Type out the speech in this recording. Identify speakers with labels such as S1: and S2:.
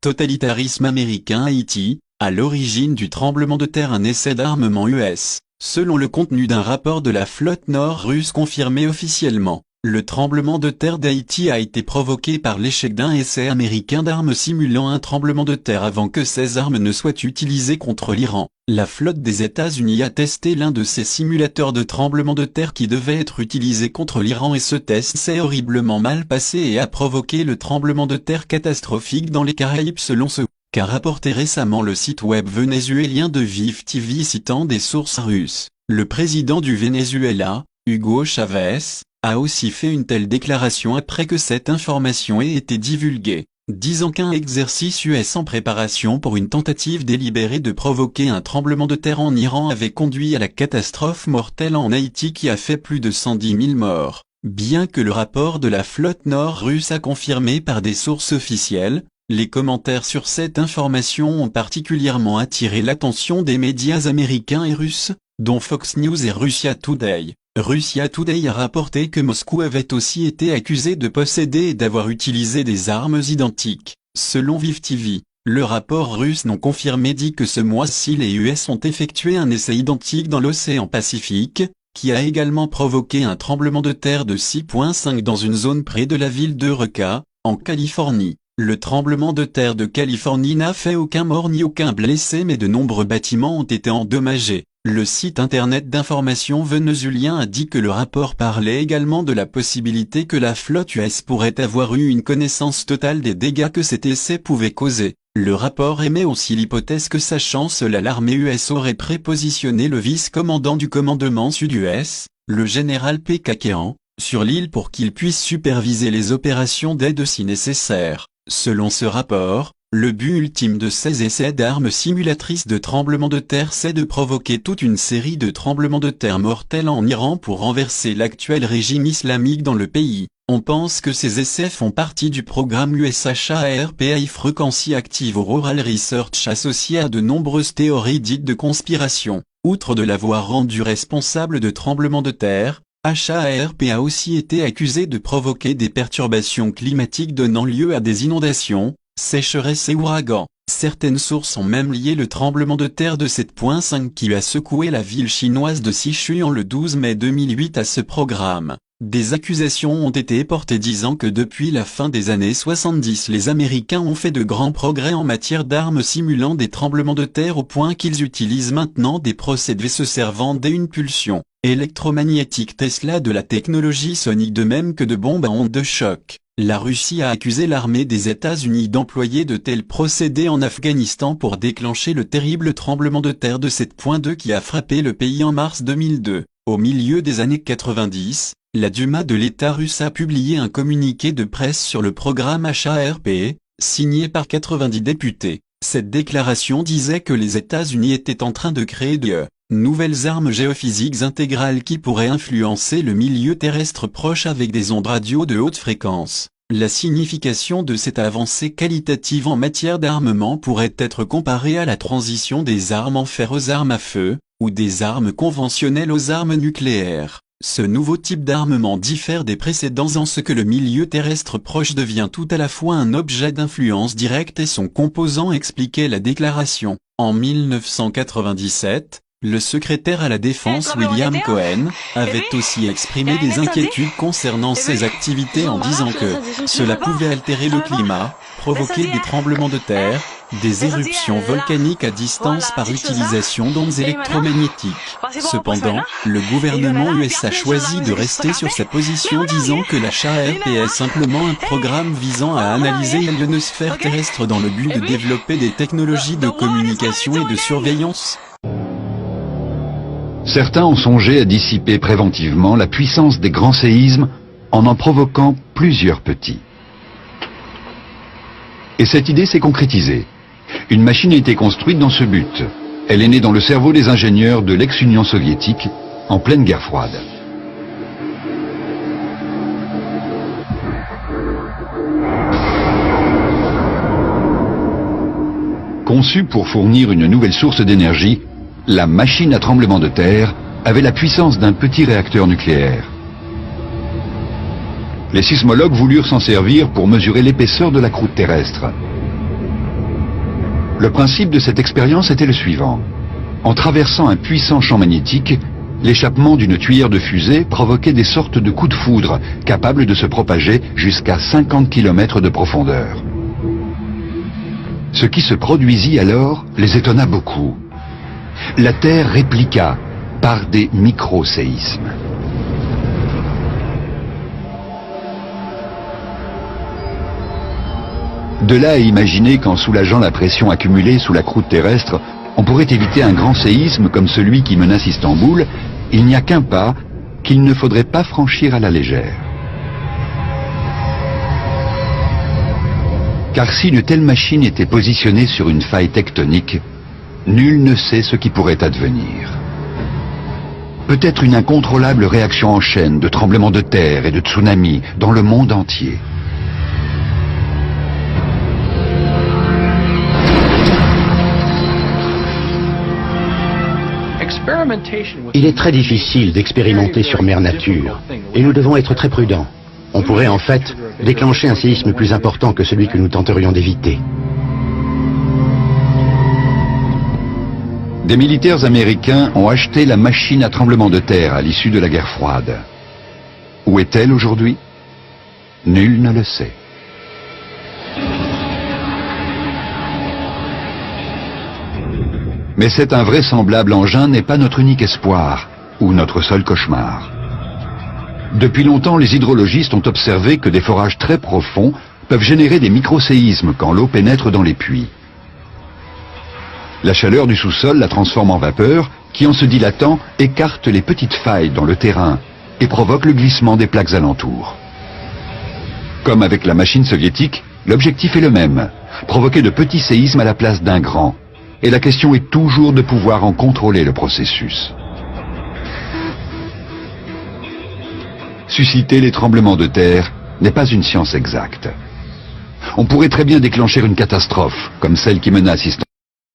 S1: Totalitarisme américain Haïti, à l'origine du tremblement de terre un essai d'armement US. Selon le contenu d'un rapport de la flotte nord russe confirmé officiellement, le tremblement de terre d'Haïti a été provoqué par l'échec d'un essai américain d'armes simulant un tremblement de terre avant que ces armes ne soient utilisées contre l'Iran. La flotte des États-Unis a testé l'un de ces simulateurs de tremblement de terre qui devait être utilisé contre l'Iran et ce test s'est horriblement mal passé et a provoqué le tremblement de terre catastrophique dans les Caraïbes selon ce qu'a rapporté récemment le site web vénézuélien de Vive TV citant des sources russes. Le président du Venezuela, Hugo Chavez, a aussi fait une telle déclaration après que cette information ait été divulguée, disant qu'un exercice US en préparation pour une tentative délibérée de provoquer un tremblement de terre en Iran avait conduit à la catastrophe mortelle en Haïti qui a fait plus de 110 000 morts. Bien que le rapport de la flotte nord russe a confirmé par des sources officielles, les commentaires sur cette information ont particulièrement attiré l'attention des médias américains et russes, dont Fox News et Russia Today. Russia Today a rapporté que Moscou avait aussi été accusé de posséder et d'avoir utilisé des armes identiques. Selon Vive TV, le rapport russe non confirmé dit que ce mois-ci les US ont effectué un essai identique dans l'océan Pacifique, qui a également provoqué un tremblement de terre de 6,5 dans une zone près de la ville d'Eureka, en Californie. Le tremblement de terre de Californie n'a fait aucun mort ni aucun blessé mais de nombreux bâtiments ont été endommagés. Le site internet d'information vénézuélien a dit que le rapport parlait également de la possibilité que la flotte US pourrait avoir eu une connaissance totale des dégâts que cet essai pouvait causer. Le rapport émet aussi l'hypothèse que sachant cela l'armée US aurait prépositionné le vice-commandant du commandement sud-US, le général P. Kakean, sur l'île pour qu'il puisse superviser les opérations d'aide si nécessaire. Selon ce rapport, le but ultime de ces essais d'armes simulatrices de tremblements de terre c'est de provoquer toute une série de tremblements de terre mortels en Iran pour renverser l'actuel régime islamique dans le pays. On pense que ces essais font partie du programme USHARP High Frequency Active Auroral Research associé à de nombreuses théories dites de conspiration. Outre de l'avoir rendu responsable de tremblements de terre, HARP a aussi été accusé de provoquer des perturbations climatiques donnant lieu à des inondations, sécheresses et ouragans. Certaines sources ont même lié le tremblement de terre de 7,5 qui a secoué la ville chinoise de Sichuan le 12 mai 2008 à ce programme. Des accusations ont été portées disant que depuis la fin des années 70 les Américains ont fait de grands progrès en matière d'armes simulant des tremblements de terre au point qu'ils utilisent maintenant des procédés se servant d'une pulsion électromagnétique Tesla de la technologie sonique de même que de bombes à ondes de choc. La Russie a accusé l'armée des États-Unis d'employer de tels procédés en Afghanistan pour déclencher le terrible tremblement de terre de 7,2 qui a frappé le pays en mars 2002. Au milieu des années 90, la Duma de l'État russe a publié un communiqué de presse sur le programme HARP, signé par 90 députés. Cette déclaration disait que les États-Unis étaient en train de créer de nouvelles armes géophysiques intégrales qui pourraient influencer le milieu terrestre proche avec des ondes radio de haute fréquence. La signification de cette avancée qualitative en matière d'armement pourrait être comparée à la transition des armes en fer aux armes à feu, ou des armes conventionnelles aux armes nucléaires. Ce nouveau type d'armement diffère des précédents en ce que le milieu terrestre proche devient tout à la fois un objet d'influence directe et son composant expliquait la déclaration. En 1997, le secrétaire à la Défense William Cohen avait aussi exprimé des inquiétudes concernant ces activités en disant que cela pouvait altérer le climat, provoquer des tremblements de terre, des éruptions volcaniques à distance par utilisation d'ondes électromagnétiques. Cependant, le gouvernement US a choisi de rester sur sa position disant que la HARP est simplement un programme visant à analyser l'ionosphère terrestre dans le but de développer des technologies de communication et de surveillance.
S2: Certains ont songé à dissiper préventivement la puissance des grands séismes en provoquant plusieurs petits. Et cette idée s'est concrétisée. Une machine a été construite dans ce but. Elle est née dans le cerveau des ingénieurs de l'ex-Union soviétique en pleine guerre froide. Conçue pour fournir une nouvelle source d'énergie, la machine à tremblement de terre avait la puissance d'un petit réacteur nucléaire. Les sismologues voulurent s'en servir pour mesurer l'épaisseur de la croûte terrestre. Le principe de cette expérience était le suivant. En traversant un puissant champ magnétique, l'échappement d'une tuyère de fusée provoquait des sortes de coups de foudre capables de se propager jusqu'à 50 km de profondeur. Ce qui se produisit alors les étonna beaucoup. La Terre répliqua par des micro-séismes. De là à imaginer qu'en soulageant la pression accumulée sous la croûte terrestre, on pourrait éviter un grand séisme comme celui qui menace Istanbul, il n'y a qu'un pas qu'il ne faudrait pas franchir à la légère. Car si une telle machine était positionnée sur une faille tectonique, nul ne sait ce qui pourrait advenir. Peut-être une incontrôlable réaction en chaîne de tremblements de terre et de tsunamis dans le monde entier.
S3: Il est très difficile d'expérimenter sur Mère Nature, et nous devons être très prudents. On pourrait en fait déclencher un séisme plus important que celui que nous tenterions d'éviter.
S2: Des militaires américains ont acheté la machine à tremblement de terre à l'issue de la guerre froide. Où est-elle aujourd'hui? Nul ne le sait. Mais cet invraisemblable engin n'est pas notre unique espoir, ou notre seul cauchemar. Depuis longtemps, les hydrologistes ont observé que des forages très profonds peuvent générer des microséismes quand l'eau pénètre dans les puits. La chaleur du sous-sol la transforme en vapeur, qui en se dilatant écarte les petites failles dans le terrain et provoque le glissement des plaques alentours. Comme avec la machine soviétique, l'objectif est le même, provoquer de petits séismes à la place d'un grand. Et la question est toujours de pouvoir en contrôler le processus. Susciter les tremblements de terre n'est pas une science exacte. On pourrait très bien déclencher une catastrophe, comme celle qui menace Istanbul.